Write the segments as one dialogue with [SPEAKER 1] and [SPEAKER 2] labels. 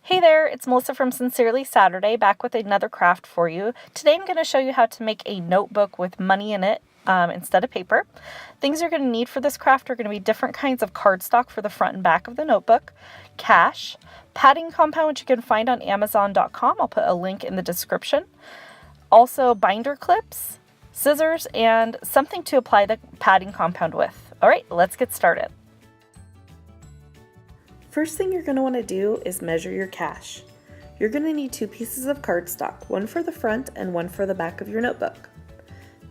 [SPEAKER 1] Hey there, it's Melissa from Sincerely Saturday, back with another craft for you. Today I'm going to show you how to make a notebook with money in it instead of paper. Things you're going to need for this craft are going to be different kinds of cardstock for the front and back of the notebook, cash, padding compound, which you can find on Amazon.com. I'll put a link in the description. Also binder clips, scissors, and something to apply the padding compound with. All right, let's get started. First thing you're going to want to do is measure your cash. You're going to need 2 pieces of cardstock, one for the front and one for the back of your notebook.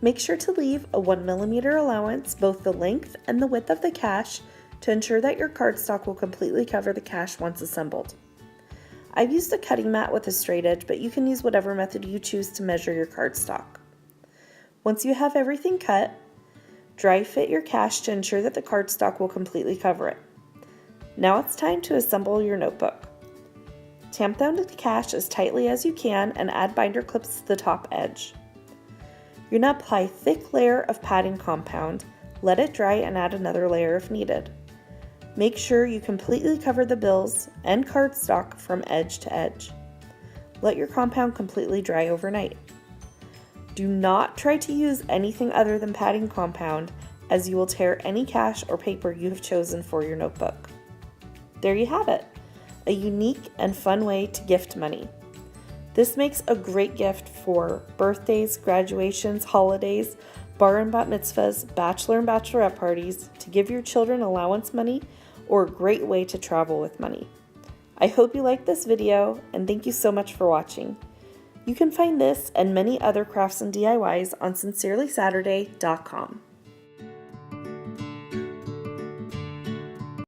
[SPEAKER 1] Make sure to leave a 1mm allowance, both the length and the width of the cash, to ensure that your cardstock will completely cover the cash once assembled. I've used a cutting mat with a straight edge, but you can use whatever method you choose to measure your cardstock. Once you have everything cut, dry fit your cash to ensure that the cardstock will completely cover it. Now it's time to assemble your notebook. Tamp down the cash as tightly as you can and add binder clips to the top edge. You're going to apply a thick layer of padding compound, let it dry, and add another layer if needed. Make sure you completely cover the bills and cardstock from edge to edge. Let your compound completely dry overnight. Do not try to use anything other than padding compound, as you will tear any cash or paper you have chosen for your notebook. There you have it, a unique and fun way to gift money. This makes a great gift for birthdays, graduations, holidays, bar and bat mitzvahs, bachelor and bachelorette parties, to give your children allowance money, or a great way to travel with money. I hope you liked this video, and thank you so much for watching. You can find this and many other crafts and DIYs on sincerelysaturday.com.